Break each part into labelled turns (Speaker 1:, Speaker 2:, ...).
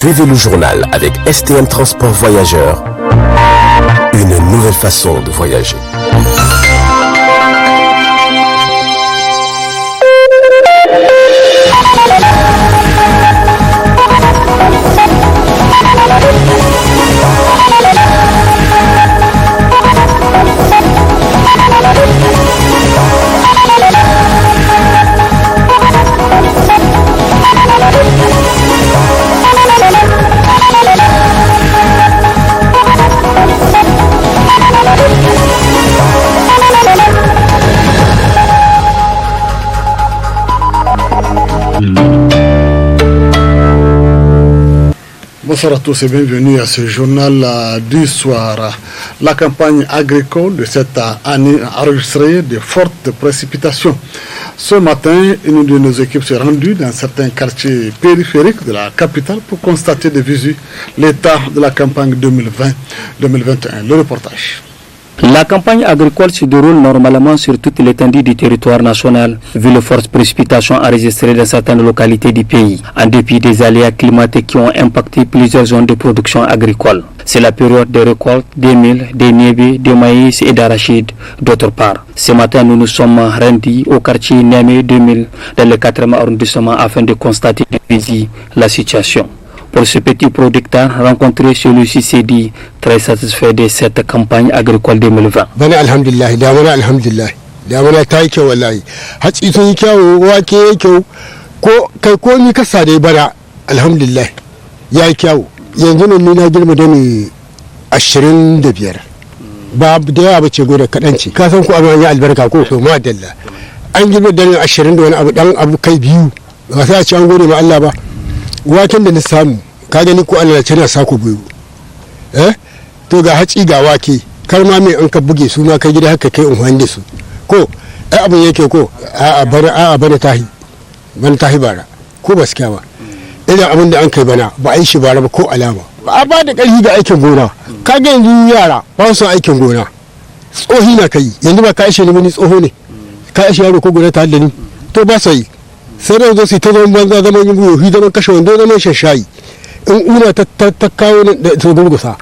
Speaker 1: Suivez le journal avec STM Transport Voyageurs. Une nouvelle façon de voyager.
Speaker 2: Bonsoir à tous et bienvenue à ce journal du soir. La campagne agricole de cette année a enregistré de fortes précipitations. Ce matin, une de nos équipes s'est rendue dans certains quartiers périphériques de la capitale pour constater de visu l'état de la campagne 2020-2021. Le reportage.
Speaker 3: La campagne agricole se déroule normalement sur toute l'étendue du territoire national, vu les fortes précipitations enregistrées dans certaines localités du pays, en dépit des aléas climatiques qui ont impacté plusieurs zones de production agricole. C'est la période de récolte des milles, des niébés, de maïs et d'arachides, d'autre part. Ce matin, nous nous sommes rendus au quartier Niamey 2000, dans le 4e arrondissement, afin de constater de visu la situation. Pour ce petit producteur rencontré, celui-ci s'est dit très satisfait de cette campagne agricole 2020.
Speaker 4: Alhamdulillah, damana ta yi kyau wallahi. Hatsi sun yi kyau, wake ya kyau, ko ni kasa dai bana alhamdulillah ya yi kyau. Yanzu nan ni na girma da ni 25. Ba da yawa bace gode kaɗan ce. Ka san ko abin ya albarka ko to ma dalla. An girma da ni 20 da wani abu dan abu kai biyu. Ba sai a ci an gode ma Allah ba. Waken da na samu ka gani ko Allah tana sako biyu to ga hatsi ga wake kar ma mai an ka buge su ma kai gida haka kai unhan da su ko ai abin yake ko bana tahi bara ko ba suka ba idan abin da an kai bana ba a yi shi bara ba ko alama ba a ba da ƙarfi ga aikin gona ka ga yanzu yara ba su aikin gona tsohi na kai yanzu ba ka ishe ni wani tsoho ne ka ishe yaro ko gona ta haddani to ba su yi sai da zo su ta zaman banza zaman yin buyohi zaman kashe wando zaman shashayi in una ta kawo da ta burgusa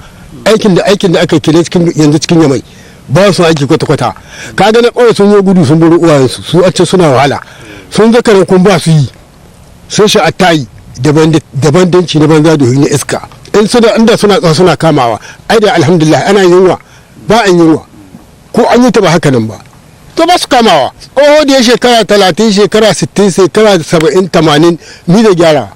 Speaker 4: aikin da aka kire yanzu cikin yamai ba su aiki kwata-kwata ka ga na kawai sun yi gudu sun buru uwayensu su a ce suna wahala sun zaka nan kun ba su yi sun shi a tayi daban danci na banza da na iska inda suna kamawa ai da alhamdulillah ana yunwa ba an yunwa ko an yi ta ba haka nan ba to ba su kamawa tsoho da ya shekara 30 shekara 60 shekara 70 80 ni da gyara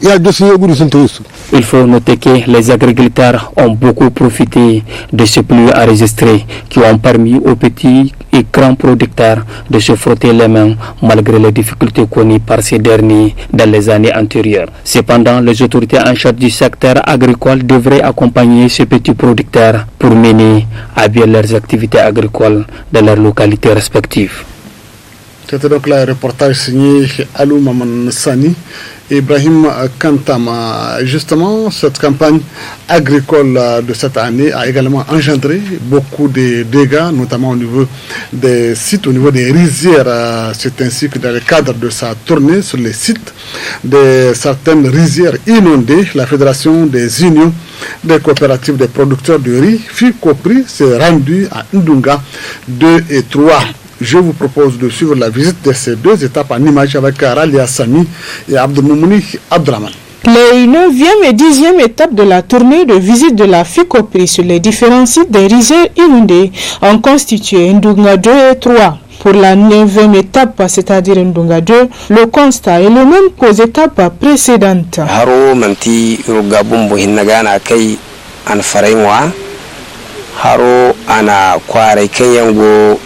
Speaker 4: ya duk sun yi gudu sun tawo su.
Speaker 3: Il faut noter que les agriculteurs ont beaucoup profité de ces pluies enregistrées qui ont permis aux petits et grands producteurs de se frotter les mains malgré les difficultés connues par ces derniers dans les années antérieures. Cependant, les autorités en charge du secteur agricole devraient accompagner ces petits producteurs pour mener à bien leurs activités agricoles dans leurs localités respectives.
Speaker 2: C'était donc le reportage signé Alou Maman Sani. Ibrahim Kantama. Justement, cette campagne agricole de cette année a également engendré beaucoup de dégâts, notamment au niveau des sites, au niveau des rizières. C'est ainsi que dans le cadre de sa tournée sur les sites de certaines rizières inondées, la Fédération des unions des coopératives des producteurs de riz, FICOPRI, s'est rendue à Ndunga 2 et 3. Je vous propose de suivre la visite de ces deux étapes en images avec Ralia Sami et Abdelmoumouni Abdraman.
Speaker 5: Les 9e et 10e étapes de la tournée de visite de la FICOPRI sur les différents sites des rizières inondées ont constitué Ndunga 2 et 3. Pour la 9e étape, c'est-à-dire Ndunga 2, le constat est le même qu'aux étapes précédentes.
Speaker 6: Haro manti rugabumbo hinagana kai an farainwa haro ana kware kayango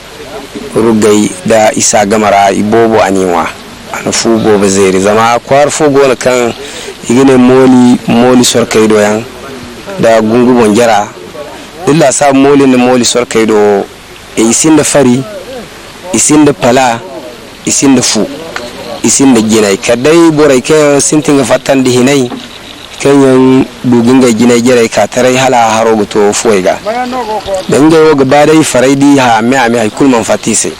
Speaker 6: rugai da isa gamara ibobo aniwa ana fugo bazeri zama kwar fugo na kan igine moli sorkai do yan da gungu bonjara illa sa moli sorkai do e isin da fari isin da pala isin da fu isin da ginai kadai borai kan sintin fatan da hinai kanyan dugin ga ginai jirai ka tarai hala haro to fuiga dan ga yoga badai faraidi ha me hay kulman fatise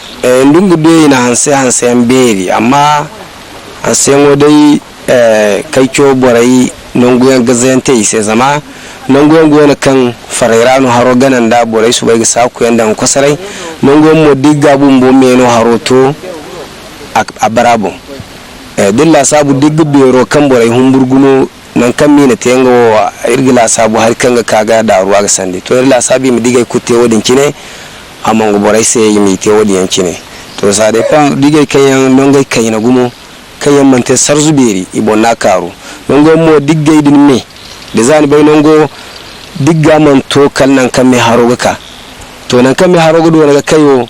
Speaker 6: ndungu de na hanse amberi amma hanse ngodai kai kyo borai nongoyan gazayante ise zama nongoyan gona kan farairano haro ganan da borai su bai sa ku yanda ko sarai nongoyan mo digga bumbo meno haroto a barabo dilla sabu digga bero kan borai humburguno nan kan mina tengo irgila sabu har kan kaga da ruwa ga sande to irla sabi mi digga ku te wodin kine amango borai sai mi te wodin kine to sa de pan digga kayan nongai kayina gumo kayan mante sarzuberi ibonna karo nongo mo digga idin me da zani bai nongo digga man to kalnan kan me haroga ka to nan kan me haroga do daga kayo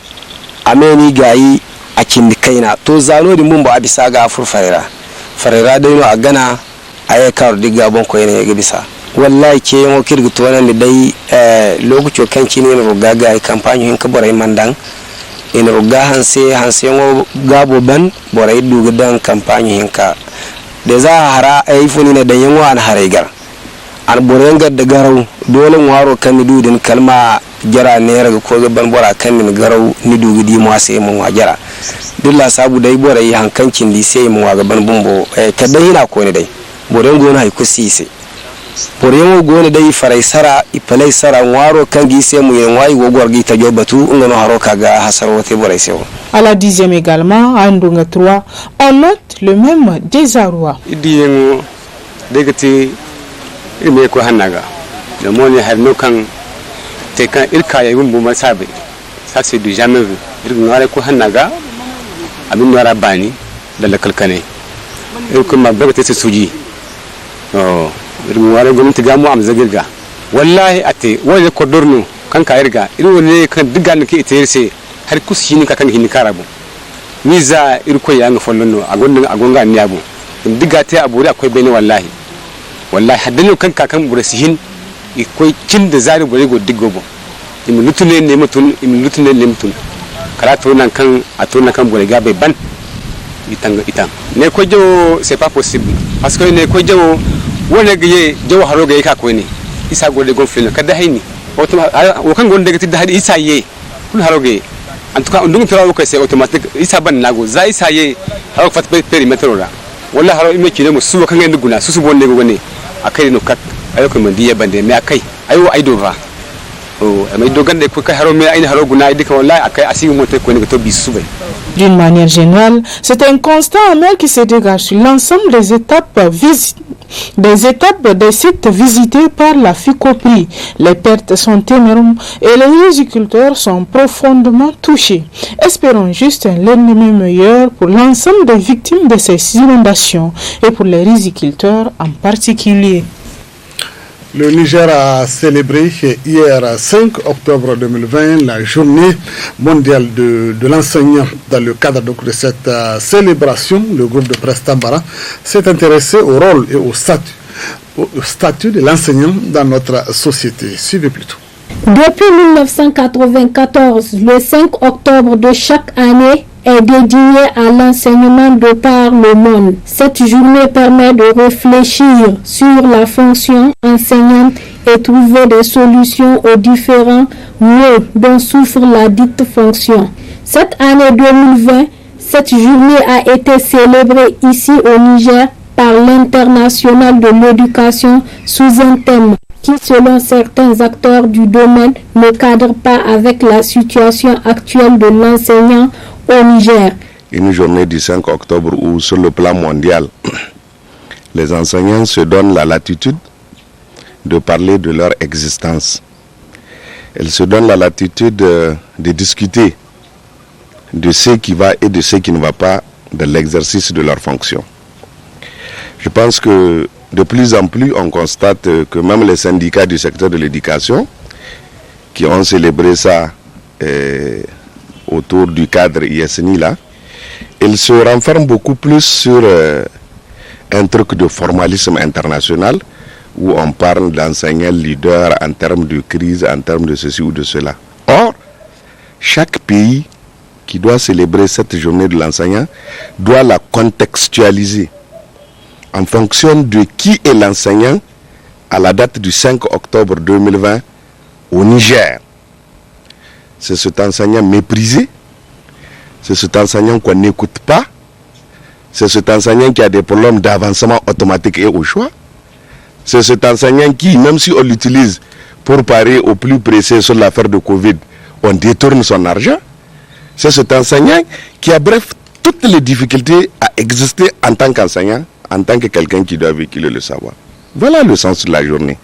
Speaker 6: ameni gayi a kindi kaina to zano din mun ba bisa ga furfarera farera dai no a gana ayi karo digga bon ko yana ga bisa wallahi ke yan kirgi to nan dai lokaci kan kini ne ga ga kampanyo hin ka borai mandan ina ruga hanse ngo gabo ban borai duga dan kampanyo hin ka da za hara ai funi ne da yanwa an haregar an borenga da garau dole waro kan ni dudin kalma jara ne raga ko ban bora kan ni garau ni duga di mo sai mun wajara dilla sabu dai borai hankancin di sai mun waga ban bumbo ka dai ina ko ne dai borengo na ku sise borengo gone dai farai sara ipalai sara waro kan gi sai mu yen wayi gogor gi ta jobatu ngano haro kaga hasaro te borai sai.
Speaker 5: À la 10e également, à Ndunga 3, on note le même désarroi.
Speaker 7: Idiyengo degati ime ko hanaga le moni harno kan te kan irka ya gumbu masabe ça c'est du jamais vu irgo ngare ko hanaga abin wara bani dalla kalkane irko mabbe te suji oh irgo wara gumti gamu am zagirga wallahi ate wala ko dorno kan ka irga irwo ne kan digan ke iterse har kushini ka kan hini karabu miza irko ya nga follono agonga ni abu diga te aburi akwai bene wallahi haddani kan kakan burasihin ikoi kin da zari bore go diggo bo imi lutune ne mutun kala to nan kan atona kan bore ga be ban itang ne ko jo c'est pas possible parce que ne ko jo wona gaye jo haro gaye ka ko ne isa go de gonflin kada hayni o kan gonde gati da hadi isa ye kun haro gaye en tout cas on dungu tirawo ko c'est automatique isa ban nago za isa ye haro fat perimeter ora wallahi haro ime kine musu kan ngi guna susu bonne go ne akai no kat ayo ko man diye bande me akai ayo ay do va o amay do gande ko kai haro me ay haro guna ay dika wallahi akai asigi mote ko ne to bisu bay.
Speaker 5: D'une manière générale, c'est un constat amer qui se dégage sur l'ensemble des étapes des sites visités par la FICOPRI. Les pertes sont énormes et les riziculteurs sont profondément touchés. Espérons juste un lendemain meilleur pour l'ensemble des victimes de ces inondations et pour les riziculteurs en particulier.
Speaker 2: Le Niger a célébré hier 5 octobre 2020 la journée mondiale de l'enseignant. Dans le cadre donc de cette célébration, le groupe de presse Tambara s'est intéressé au rôle et au statut de l'enseignant dans notre société. Suivez plutôt.
Speaker 8: Depuis 1994, le 5 octobre de chaque année est dédié à l'enseignement de par le monde. Cette journée permet de réfléchir sur la fonction enseignante et trouver des solutions aux différents maux dont souffre la dite fonction. Cette année 2020, cette journée a été célébrée ici au Niger par l'International de l'éducation sous un thème qui, selon certains acteurs du domaine, ne cadre pas avec la situation actuelle de l'enseignant au Niger.
Speaker 9: Une journée du 5 octobre où, sur le plan mondial, les enseignants se donnent la latitude de parler de leur existence. Ils se donnent la latitude de discuter de ce qui va et de ce qui ne va pas de l'exercice de leur fonction. Je pense que de plus en plus, on constate que même les syndicats du secteur de l'éducation, qui ont célébré ça autour du cadre ISNI là, ils se renferment beaucoup plus sur un truc de formalisme international où on parle d'enseignants leaders en termes de crise, en termes de ceci ou de cela. Or, chaque pays qui doit célébrer cette journée de l'enseignant doit la contextualiser en fonction de qui est l'enseignant à la date du 5 octobre 2020 au Niger. C'est cet enseignant méprisé, c'est cet enseignant qu'on n'écoute pas, c'est cet enseignant qui a des problèmes d'avancement automatique et au choix, C'est cet enseignant qui, même si on l'utilise pour parier au plus pressé sur l'affaire de Covid, on détourne son argent. C'est cet enseignant qui a, bref, toutes les difficultés à exister en tant qu'enseignant, en tant que quelqu'un qui doit véhiculer le savoir. Voilà le sens de la journée.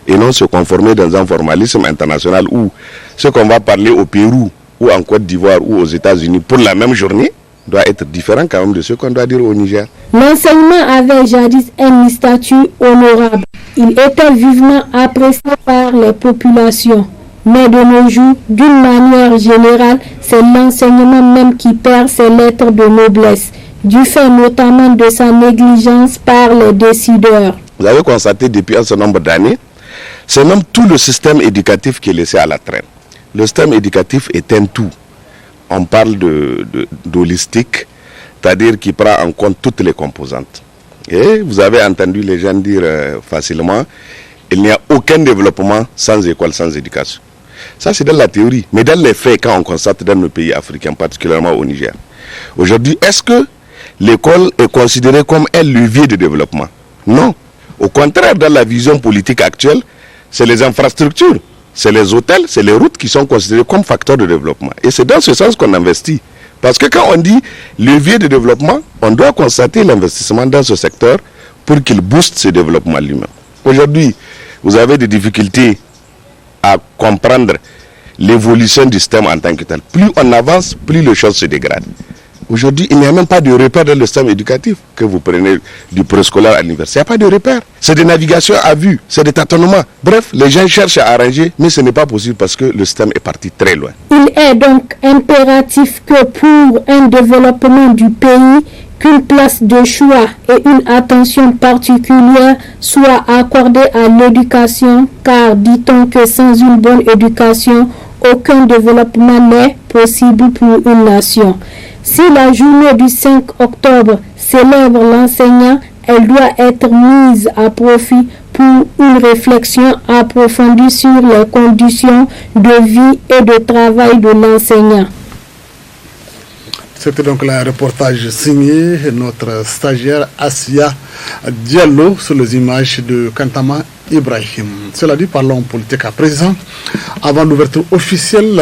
Speaker 9: Et non se conformer dans un formalisme international où ce qu'on va parler au Pérou, ou en Côte d'Ivoire, ou aux États-Unis pour la même journée, doit être différent quand même de ce qu'on doit dire au Niger.
Speaker 8: L'enseignement avait jadis un statut honorable. Il était vivement apprécié par les populations. Mais de nos jours, d'une manière générale, c'est l'enseignement même qui perd ses lettres de noblesse, du fait notamment de sa négligence par les décideurs.
Speaker 9: Vous avez constaté depuis un certain nombre d'années, c'est même tout le système éducatif qui est laissé à la traîne. Le système éducatif est un tout. On parle d'holistique, c'est-à-dire qui prend en compte toutes les composantes. Et vous avez entendu les gens dire facilement, il n'y a aucun développement sans école, sans éducation. Ça, c'est dans la théorie. Mais dans les faits, quand on constate dans nos pays africains, particulièrement au Niger, aujourd'hui, est-ce que l'école est considérée comme un levier de développement? Non. Au contraire, dans la vision politique actuelle, c'est les infrastructures, c'est les hôtels, c'est les routes qui sont considérées comme facteurs de développement. Et c'est dans ce sens qu'on investit. Parce que quand on dit levier de développement, on doit constater l'investissement dans ce secteur pour qu'il booste ce développement lui-même. Aujourd'hui, vous avez des difficultés à comprendre l'évolution du système en tant que tel. Plus on avance, plus les choses se dégradent. Aujourd'hui, il n'y a même pas de repère dans le système éducatif. Que vous prenez du préscolaire à l'université, il n'y a pas de repère. C'est des navigations à vue, c'est des tâtonnements. Bref, les gens cherchent à arranger, mais ce n'est pas possible parce que le système est parti très loin.
Speaker 8: Il est donc impératif que pour un développement du pays, qu'une place de choix et une attention particulière soient accordées à l'éducation, car dit-on que sans une bonne éducation, aucun développement n'est possible pour une nation. Si la journée du 5 octobre célèbre l'enseignant, elle doit être mise à profit pour une réflexion approfondie sur les conditions de vie et de travail de l'enseignant.
Speaker 2: C'était donc le reportage signé notre stagiaire Assia Diallo sur les images de Kantama Ibrahim. Cela dit, parlons politique à présent. Avant l'ouverture officielle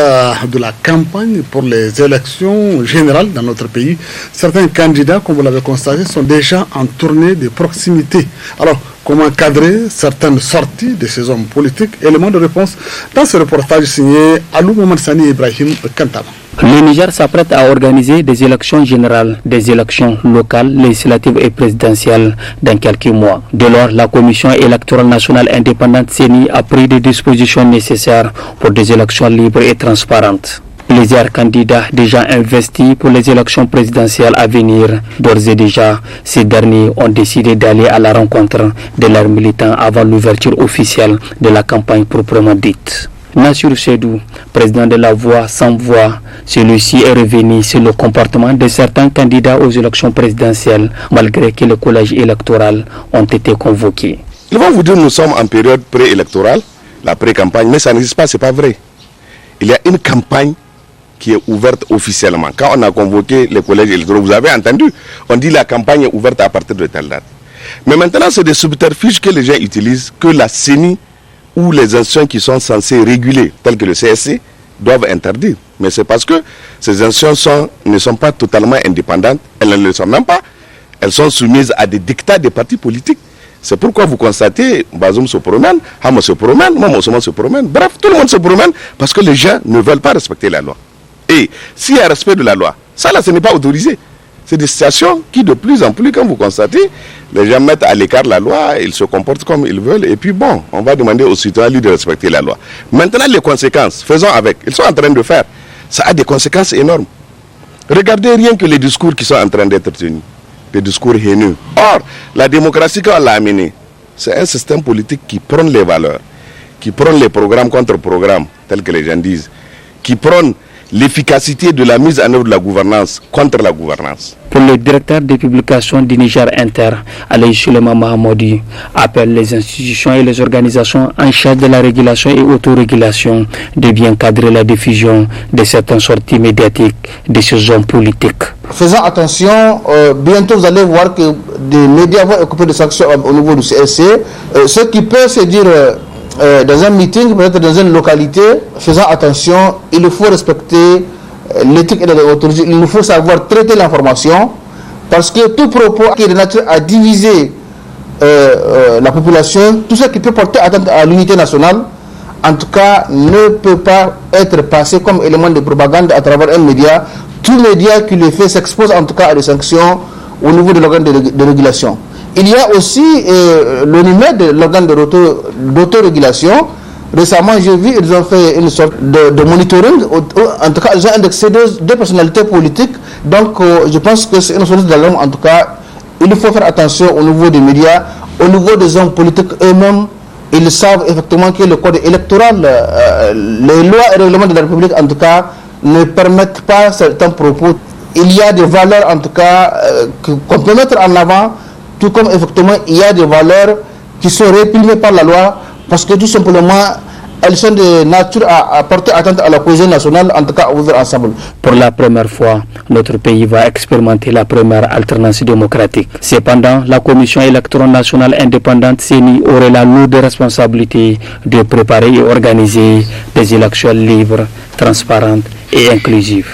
Speaker 2: de la campagne pour les élections générales dans notre pays, certains candidats, comme vous l'avez constaté, sont déjà en tournée de proximité. Alors, comment cadrer certaines sorties de ces hommes politiques? Élément de réponse dans ce reportage signé Alou Mohamed Sani Ibrahim Kantama.
Speaker 3: Le Niger s'apprête à organiser des élections générales, des élections locales, législatives et présidentielles dans quelques mois. Dès lors, la Commission électorale nationale indépendante CENI a pris des dispositions nécessaires pour des élections libres et transparentes. Plusieurs candidats déjà investis pour les élections présidentielles à venir. D'ores et déjà, ces derniers ont décidé d'aller à la rencontre de leurs militants avant l'ouverture officielle de la campagne proprement dite. Nassir Sedou, président de la Voix sans voix, celui-ci est revenu sur le comportement de certains candidats aux élections présidentielles, malgré que les collèges électoraux ont été convoqués.
Speaker 9: Ils vont vous dire nous sommes en période préélectorale, la pré-campagne, mais ça n'existe pas, c'est pas vrai. Il y a une campagne qui est ouverte officiellement. Quand on a convoqué les collèges électoraux, vous avez entendu, on dit la campagne est ouverte à partir de telle date. Mais maintenant, c'est des subterfuges que les gens utilisent, que la CENI ou les institutions qui sont censées réguler, telles que le CSC, doivent interdire. Mais c'est parce que ces institutions ne sont pas totalement indépendantes, elles ne le sont même pas, elles sont soumises à des dictats des partis politiques. C'est pourquoi vous constatez, Bazoum se promène, Hama se promène, Mama Ousmane se promène, bref, tout le monde se promène parce que les gens ne veulent pas respecter la loi. Et s'il y a respect de la loi, ça là, ce n'est pas autorisé. C'est des situations qui de plus en plus, comme vous constatez, les gens mettent à l'écart la loi, ils se comportent comme ils veulent, et puis bon, on va demander aux citoyens de respecter la loi. Maintenant, les conséquences, faisons avec. Ils sont en train de faire. Ça a des conséquences énormes. Regardez rien que les discours qui sont en train d'être tenus. Des discours haineux. Or, la démocratie qu'on l'a amenée, c'est un système politique qui prône les valeurs, qui prône les programmes contre programmes, tels que les gens disent, qui prône l'efficacité de la mise en œuvre de la gouvernance contre la gouvernance.
Speaker 3: Pour le directeur des publications du Niger Inter, Alain Suleiman Mahamoudi, appelle les institutions et les organisations en charge de la régulation et autorégulation de bien cadrer la diffusion de certaines sorties médiatiques de ces hommes politiques.
Speaker 10: Faisons attention, bientôt vous allez voir que des médias vont occuper des sanctions au niveau du CSC. Ce qui peut se dire dans un meeting, peut-être dans une localité, faisons attention, il faut respecter l'éthique et la déontologie. Il faut savoir traiter l'information, parce que tout propos qui est de nature à diviser la population, tout ce qui peut porter atteinte à l'unité nationale, en tout cas, ne peut pas être passé comme élément de propagande à travers un média. Tout média qui le fait s'expose en tout cas à des sanctions au niveau de l'organe de régulation. Il y a aussi le numéro de l'organe d'autorégulation. Récemment, j'ai vu, ils ont fait une sorte de monitoring. En tout cas, ils ont indexé deux personnalités politiques. Donc, je pense que c'est une sorte d'alarme. En tout cas, il faut faire attention au niveau des médias, au niveau des hommes politiques eux-mêmes. Ils savent effectivement que le code électoral, les lois et règlements de la République, en tout cas, ne permettent pas certains propos. Il y a des valeurs, en tout cas, qu'on peut mettre en avant, tout comme effectivement, il y a des valeurs qui sont réprimées par la loi, parce que tout simplement, elles sont de nature à porter atteinte à la cohésion nationale, en tout cas, à vivre ensemble.
Speaker 3: Pour la première fois, notre pays va expérimenter la première alternance démocratique. Cependant, la Commission électorale nationale indépendante CENI aurait la lourde responsabilité de préparer et organiser des élections libres, transparentes et inclusives.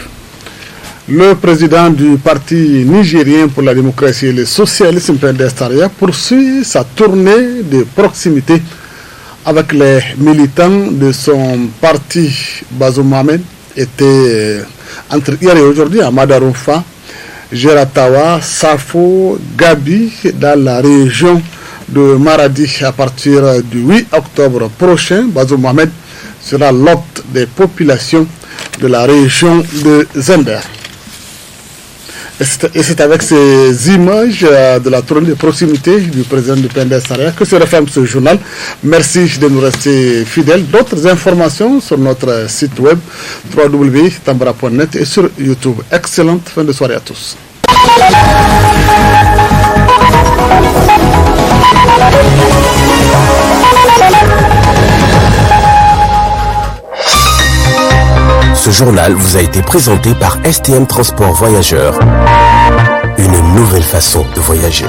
Speaker 2: Le président du parti nigérien pour la démocratie et le socialisme, PNDS Taraya, poursuit sa tournée de proximité avec les militants de son parti. Bazoum Mohamed était entre hier et aujourd'hui à Madaroufa, Geratawa, Safo, Gabi, dans la région de Maradi. À partir du 8 octobre prochain, Bazoum Mohamed sera l'hôte des populations de la région de Zender. Et c'est avec ces images de la tournée de proximité du président du PNDS Taraya que se referme ce journal. Merci de nous rester fidèles. D'autres informations sur notre site web www.tambara.net et sur YouTube. Excellente fin de soirée à tous.
Speaker 1: Ce journal vous a été présenté par STM Transport Voyageurs. Une nouvelle façon de voyager.